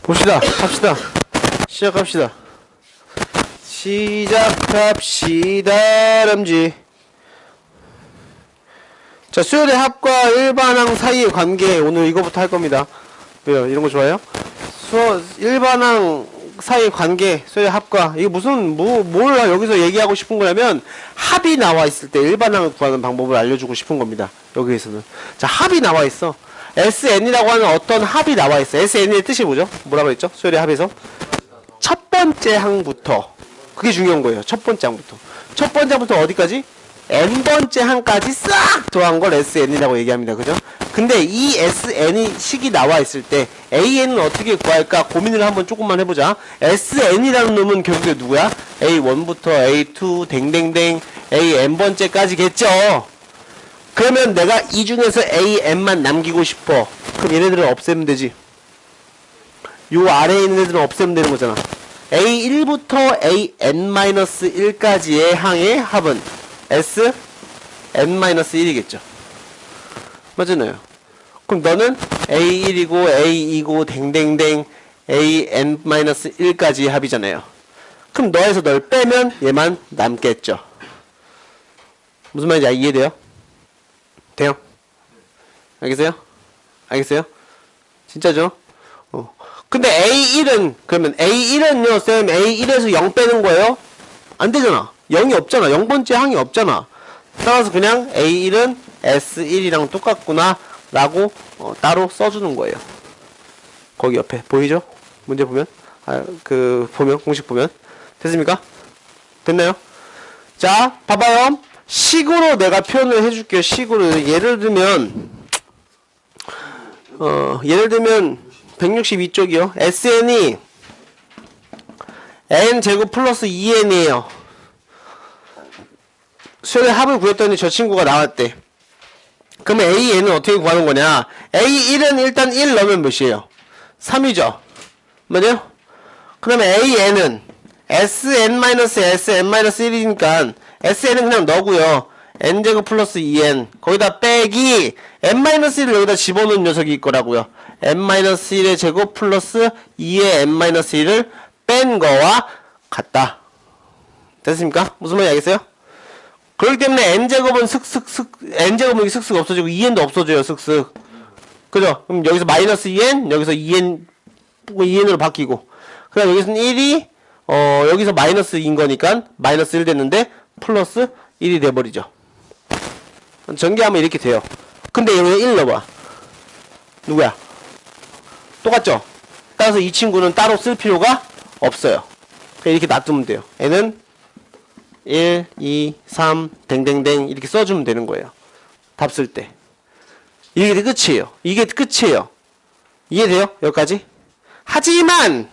봅시다. 합시다. 시작합시다. 시작합시다. 람지. 자, 수열의 합과 일반항 사이의 관계. 오늘 이거부터 할 겁니다. 왜요? 이런 거 좋아해요? 일반항 사이의 관계, 수열의 합과. 이게 무슨, 뭘 여기서 얘기하고 싶은 거냐면, 합이 나와 있을 때 일반항을 구하는 방법을 알려주고 싶은 겁니다. 여기에서는. 자, 합이 나와 있어. SN이라고 하는 어떤 합이 나와 있어. SN의 뜻이 뭐죠? 뭐라고 했죠? 수열의 합에서? 첫 번째 항부터. 그게 중요한 거예요. 첫 번째 항부터. 첫 번째 항부터 어디까지? n번째 항까지 싹 더한 걸 SN이라고 얘기합니다. 그죠? 근데 이 SN이 식이 나와 있을 때 AN은 어떻게 구할까 고민을 한번 조금만 해보자. SN이라는 놈은 결국에 누구야? A1부터 A2 댕댕댕 AN번째까지겠죠. 그러면 내가 이 중에서 AN만 남기고 싶어. 그럼 얘네들은 없애면 되지. 요 아래에 있는 애들은 없애면 되는 거잖아. A1부터 AN-1까지의 항의 합은 SN-1이겠죠. 맞잖아요. 그럼 너는 A1이고 A2고 댕댕댕 AN-1까지의 합이잖아요. 그럼 너에서 널 빼면 얘만 남겠죠. 무슨 말인지 이해돼요? 돼요? 알겠어요? 알겠어요? 진짜죠? 근데 A1은 그러면 A1은요 쌤 A1에서 0 빼는 거예요? 안 되잖아. 0이 없잖아. 0번째 항이 없잖아. 따라서 그냥 A1은 S1이랑 똑같구나 라고 따로 써주는 거예요. 거기 옆에 보이죠? 문제 보면 보면 공식 보면 됐습니까? 됐나요? 자 봐봐요. 식으로 내가 표현을 해줄게요. 식으로 예를 들면 162쪽이요. SN이 n제곱 플러스 2n이에요. 수열의 합을 구했더니 저 친구가 나왔대. 그러면 AN은 어떻게 구하는 거냐? A1은 일단 1 넣으면 몇이에요? 3이죠. 맞아요? 그러면 AN은 SN-SN-1이니까 SN은 그냥 넣고요. n제곱 플러스 2n 거기다 빼기 n-1을 여기다 집어넣은 녀석이 있거라고요. n-1의 제곱 플러스 2의 n-1을 뺀 거와 같다. 됐습니까? 무슨 말인지 알겠어요? 그렇기 때문에 n제곱은 n제곱은 여기 슥슥 없어지고 2n도 없어져요. 슥슥. 그죠? 그럼 여기서 마이너스 2n 여기서 2n으로 바뀌고 그 다음 여기서는 1이 여기서 마이너스 2인 거니까 마이너스 1 됐는데 플러스 1이 돼버리죠. 전개하면 이렇게 돼요. 근데 여기에 1 넣어봐. 누구야? 똑같죠? 따라서 이 친구는 따로 쓸 필요가 없어요. 그냥 이렇게 놔두면 돼요. n은 1, 2, 3 댕댕댕 이렇게 써주면 되는 거예요. 답 쓸 때. 이게 끝이에요. 이게 끝이에요. 이해돼요? 여기까지? 하지만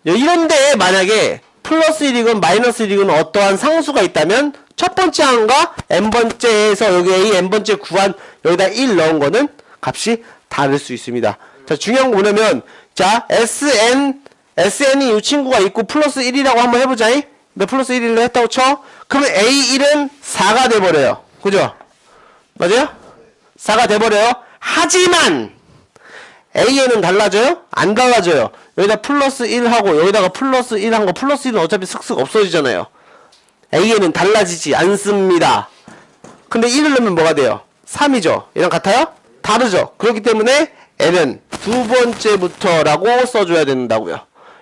이런데 만약에 플러스 1이건 마이너스 1이건 어떠한 상수가 있다면 첫 번째 항과 n번째에서 여기 a n번째 구한 여기다 1 넣은 거는 값이 다를 수 있습니다. 자, 중요한 거 뭐냐면 자 SN이 이 친구가 있고 플러스 1이라고 한번 해보자. 근데 플러스 1을 했다고 쳐? 그러면 A1은 4가 돼버려요. 그죠? 맞아요? 4가 돼버려요. 하지만 AN은 달라져요? 안 달라져요. 여기다 플러스 1하고 여기다가 플러스 1한 거 플러스 1은 어차피 슥슥 없어지잖아요. AN은 달라지지 않습니다. 근데 1을 넣으면 뭐가 돼요? 3이죠. 얘랑 같아요? 다르죠. 그렇기 때문에 N은 두 번째부터라고 써줘야 된다고요.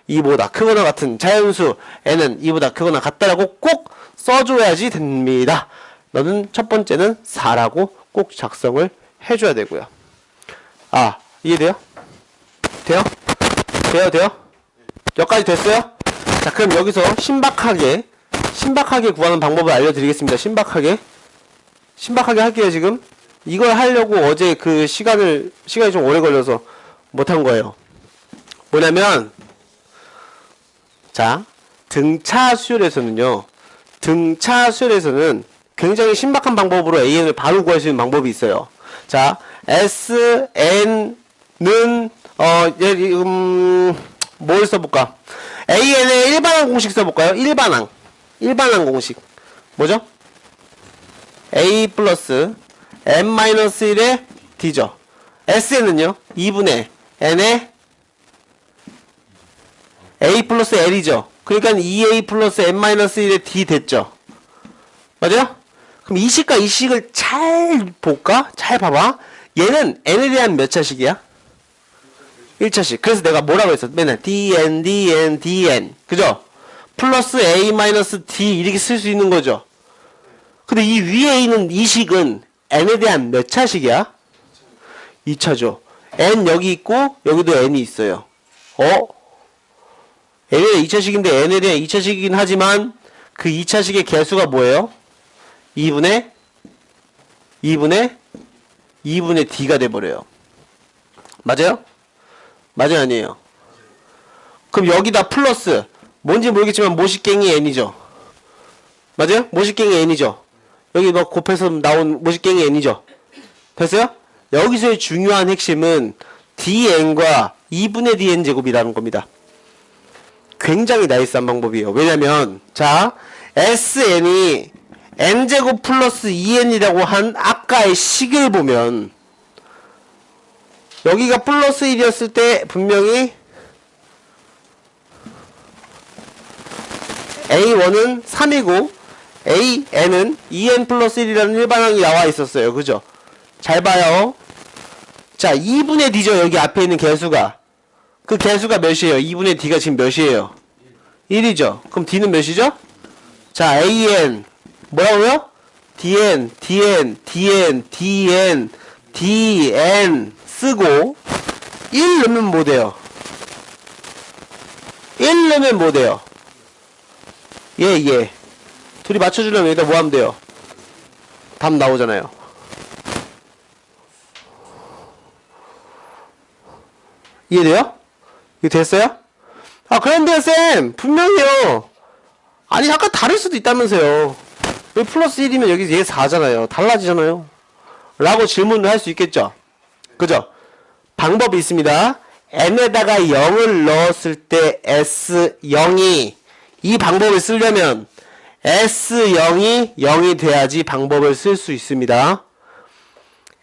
2보다 크거나 같은 자연수 N은 2보다 크거나 같다라고 꼭 써줘야지 됩니다. 너는 첫 번째는 4라고 꼭 작성을 해줘야 되고요. 아, 이해돼요? 돼요? 돼요? 여기까지 됐어요? 자, 그럼 여기서 신박하게 구하는 방법을 알려드리겠습니다. 신박하게 할게요. 지금 이걸 하려고 어제 그 시간이 좀 오래 걸려서 못한 거예요. 뭐냐면 자, 등차 수열에서는 굉장히 신박한 방법으로 AN을 바로 구할 수 있는 방법이 있어요. 자, SN은 뭘 써볼까? AN의 일반항 공식 써볼까요? 일반항 공식 뭐죠? A 플러스 n-1의 D죠. SN은요 2분의 n에 a 플러스 l이죠. 그러니까 2a 플러스 n-1의 d 됐죠. 맞아요? 그럼 이 식과 이 식을 잘 볼까? 잘 봐봐. 얘는 n에 대한 몇 차식이야? 1차식. 그래서 내가 뭐라고 했어? 맨날 dn, dn, dn. 그죠? 플러스 a 마이너스 d 이렇게 쓸 수 있는 거죠. 근데 이 위에 있는 이 식은 n에 대한 몇 차식이야? 2차죠. n 여기 있고 여기도 n이 있어요. n에 대한 2차식인데 n에 대한 2차식이긴 하지만 그 2차식의 개수가 뭐예요? 2분의 d가 돼버려요. 맞아요? 맞아요, 아니에요? 그럼 여기다 플러스 뭔지 모르겠지만 모식갱이 n이죠. 맞아요? 모식갱이 n이죠. 여기 뭐 곱해서 나온 모식갱이 n이죠. 됐어요? 여기서의 중요한 핵심은 dn과 2분의 dn 제곱이라는 겁니다. 굉장히 나이스한 방법이에요. 왜냐면 자 sn이 n제곱 플러스 2n이라고 한 아까의 식을 보면 여기가 플러스 1이었을 때 분명히 a1은 3이고 an은 2n 플러스 1이라는 일반항이 나와 있었어요. 그죠? 잘 봐요. 자 2분의 d죠. 여기 앞에 있는 개수가. 그 개수가 몇이에요? 2분의 d가 지금 몇이에요? 1이죠. 그럼 d는 몇이죠? 자 an 뭐라고요? dn, dn, dn, dn, dn 쓰고 1 넣으면 뭐 돼요? 1 넣으면 뭐 돼요? 예. 둘이 맞춰주려면 여기다 뭐 하면 돼요? 답 나오잖아요. 이해돼요? 이거 됐어요? 아 그런데 쌤 분명히요. 아니 약간 다를 수도 있다면서요. 여기 플러스 1이면 여기 얘 4잖아요. 달라지잖아요. 라고 질문을 할 수 있겠죠. 그죠? 방법이 있습니다. n에다가 0을 넣었을 때 S0이 이 방법을 쓰려면 S0이 0이 돼야지 방법을 쓸 수 있습니다.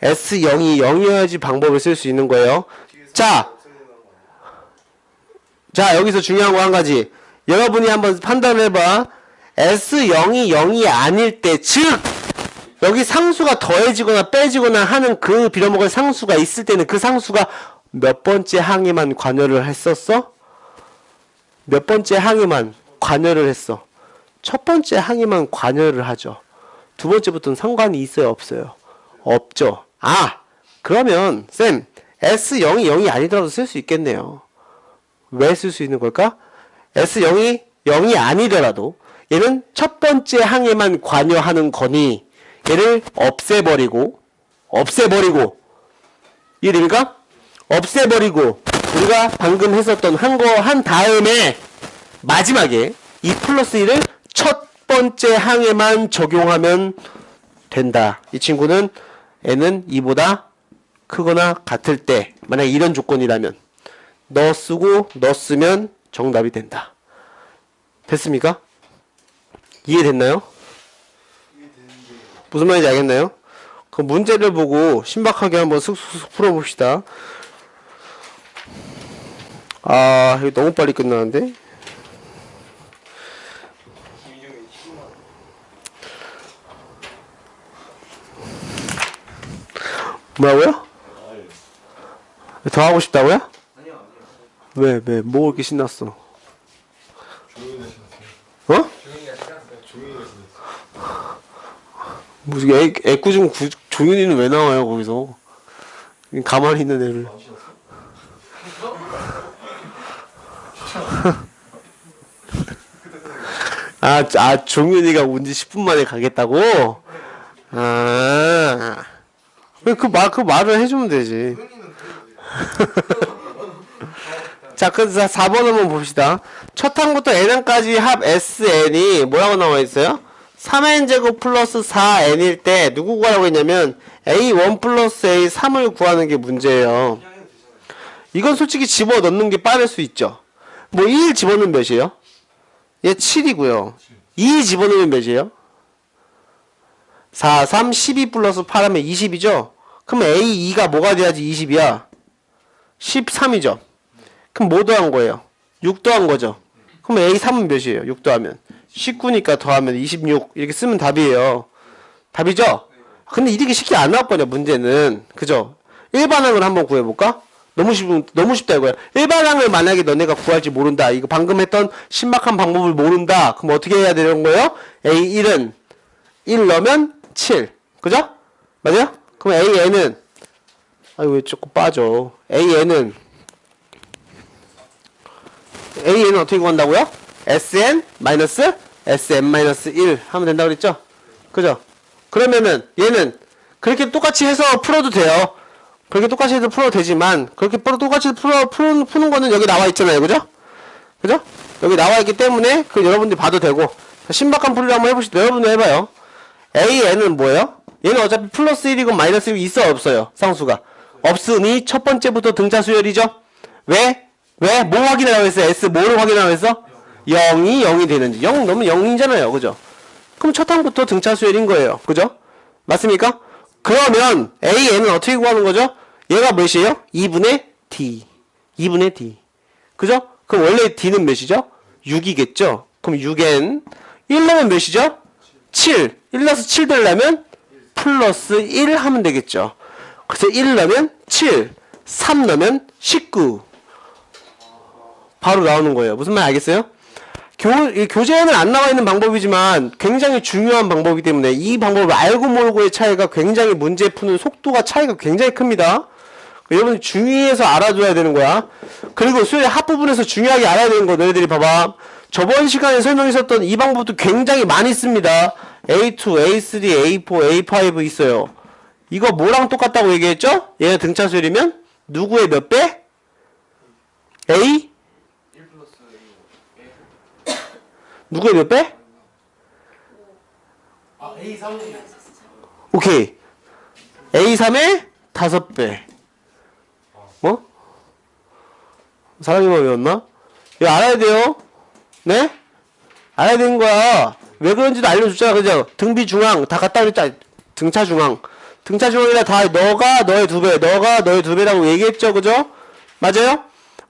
S0이 0이어야지 방법을 쓸 수 있는 거예요. 자 여기서 중요한 거 한 가지. 여러분이 한번 판단을 해봐. S0이 0이 아닐 때, 즉 여기 상수가 더해지거나 빼지거나 하는 그 빌어먹을 상수가 있을 때는 그 상수가 몇 번째 항에만 관여를 했었어? 몇 번째 항에만 관여를 했어? 첫 번째 항에만 관여를 하죠. 두 번째부터는 상관이 있어요? 없어요? 없죠. 아 그러면 쌤 S0이 0이 아니더라도 쓸 수 있겠네요. 왜 쓸 수 있는 걸까? S0이 0이 아니더라도 얘는 첫 번째 항에만 관여하는 거니 얘를 없애버리고 이해됩니까? 없애버리고 우리가 방금 했었던 한 다음에 마지막에 이 플러스 1을 첫 번째 항에만 적용하면 된다. 이 친구는 n은 2보다 크거나 같을 때 만약 이런 조건이라면 너 쓰고 너 쓰면 정답이 된다. 됐습니까? 이해됐나요? 무슨 말인지 알겠나요? 그 문제를 보고 신박하게 한번 슥슥슥 풀어봅시다. 아 이거 너무 빨리 끝나는데? 뭐라고요? 더 하고 싶다고요? 왜? 뭐 그렇게 신났어? 어? 무슨 애꿎은 종윤이는 왜 나와요 거기서? 가만히 있는 애를. 종윤이가 온지 10분 만에 가겠다고? 그 말을 해주면 되지. 자, 그래서 4번 한번 봅시다. 첫 항부터 n항까지 합 sn이 뭐라고 나와 있어요? 3n제곱 플러스 4n일 때 누구 구하라고 했냐면 a1 플러스 a3을 구하는 게 문제예요. 이건 솔직히 집어넣는 게 빠를 수 있죠. 뭐 1 집어넣으면 몇이에요? 얘 7이고요. 2 집어넣으면 몇이에요? 4, 3, 12 플러스 8 하면 20이죠? 그럼 A2가 뭐가 돼야지 20이야? 13이죠. 그럼 뭐 더한 거예요? 6 더한 거죠. 그럼 A3은 몇이에요? 6 더하면 19니까 더하면 26 이렇게 쓰면 답이에요. 답이죠? 근데 이렇게 쉽게 안 나왔거든요, 문제는. 그죠? 일반항을 한번 구해볼까? 너무 쉽다 이거야. 일반항을 만약에 너네가 구할지 모른다. 이거 방금 했던 신박한 방법을 모른다. 그럼 어떻게 해야 되는 거예요? A1은 1 넣으면 7. 그죠? 맞아요? 그럼 AN은 아유 왜 자꾸 빠져. AN은 어떻게 구한다고요? SN-SM-1 하면 된다고 그랬죠? 그죠? 그러면은 얘는 그렇게 똑같이 해서 풀어도 돼요. 그렇게 똑같이 해서 풀어도 되지만 그렇게 똑같이 푸는 거는 여기 나와 있잖아요. 그죠? 그죠? 여기 나와 있기 때문에 그 여러분들이 봐도 되고 신박한 풀이를 한번 해보시죠. 여러분들 해봐요. AN은 뭐예요? 얘는 어차피 플러스 1이고 마이너스 1이 있어 없어요? 상수가 없으니 첫 번째부터 등차 수열이죠? 왜? 뭐 확인하라고 했어요? S 뭐를 확인하라고 했어? 0이 되는지. 0 넣으면 0이잖아요. 그죠? 그럼 첫 항부터 등차 수열인 거예요. 그죠? 맞습니까? 그러면 AN은 어떻게 구하는 거죠? 얘가 몇이에요? 2분의 D. 2분의 D. 그죠? 그럼 원래 D는 몇이죠? 6이겠죠? 그럼 6N 1 넣으면 몇이죠? 7. 1 넣어서 7 되려면 플러스 1 하면 되겠죠. 그래서 1 넣으면 7. 3 넣으면 19. 바로 나오는 거예요. 무슨 말 알겠어요? 교재에는 안 나와 있는 방법이지만 굉장히 중요한 방법이기 때문에 이 방법을 알고 모르고의 차이가 굉장히 문제 푸는 속도가 차이가 굉장히 큽니다. 여러분이 중요해서 알아줘야 되는 거야. 그리고 수의 합 부분에서 중요하게 알아야 되는 거 너희들이 봐봐. 저번 시간에 설명했었던 이 방법도 굉장히 많이 씁니다. A2, A3, A4, A5 있어요. 이거 뭐랑 똑같다고 얘기했죠? 얘가 등차 수열이면 누구의 몇 배? A? 누구의 몇 배? A3. 오케이. A3의 5배. 뭐? 사람이만 외웠나? 이거 알아야 돼요. 네? 알아야 되는 거야. 왜 그런지도 알려줬잖아. 그죠? 등비 중앙 다 갔다 그랬잖아. 등차 중앙. 등차 중앙이라 다 너가 너의 2배, 너가 너의 2배라고 얘기했죠. 그죠? 맞아요?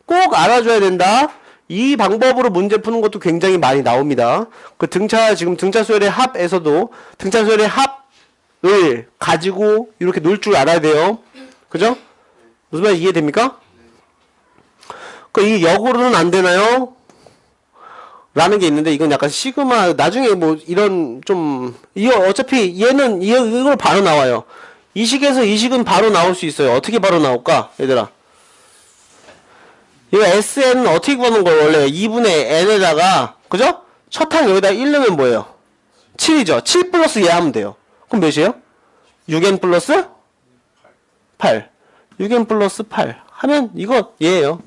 꼭 알아줘야 된다. 이 방법으로 문제 푸는 것도 굉장히 많이 나옵니다. 그 지금 등차 수열의 합에서도 등차 수열의 합을 가지고 이렇게 놀 줄 알아야 돼요. 그죠? 무슨 말 이해됩니까? 이 역으로는 안 되나요? 라는 게 있는데 이건 약간 시그마 나중에 뭐 이런 좀 이거 어차피 얘는 이걸 바로 나와요. 이 식에서 이 식은 바로 나올 수 있어요. 어떻게 바로 나올까? 얘들아. 이거 SN은 어떻게 구하는 거예요? 원래 2분의 N에다가 그죠? 첫 항 여기다 1 넣으면 뭐예요? 7이죠. 7 플러스 얘 하면 돼요. 그럼 몇이에요? 6N 플러스 8. 6N 플러스 8 하면 이거 얘예요.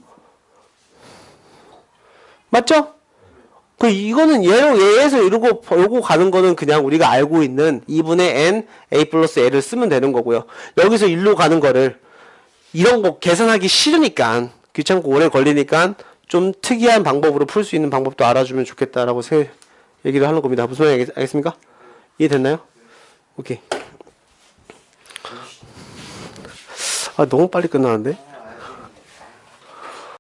맞죠? 이거는 얘에서 이러고 가는 거는 그냥 우리가 알고 있는 2분의 N A 플러스 L을 쓰면 되는 거고요. 여기서 1로 가는 거를 이런 거 계산하기 싫으니까 귀찮고 오래 걸리니까 좀 특이한 방법으로 풀 수 있는 방법도 알아주면 좋겠다라고 얘기를 하는 겁니다. 무슨 말인지 알겠습니까? 이해됐나요? 오케이. 아, 너무 빨리 끝나는데?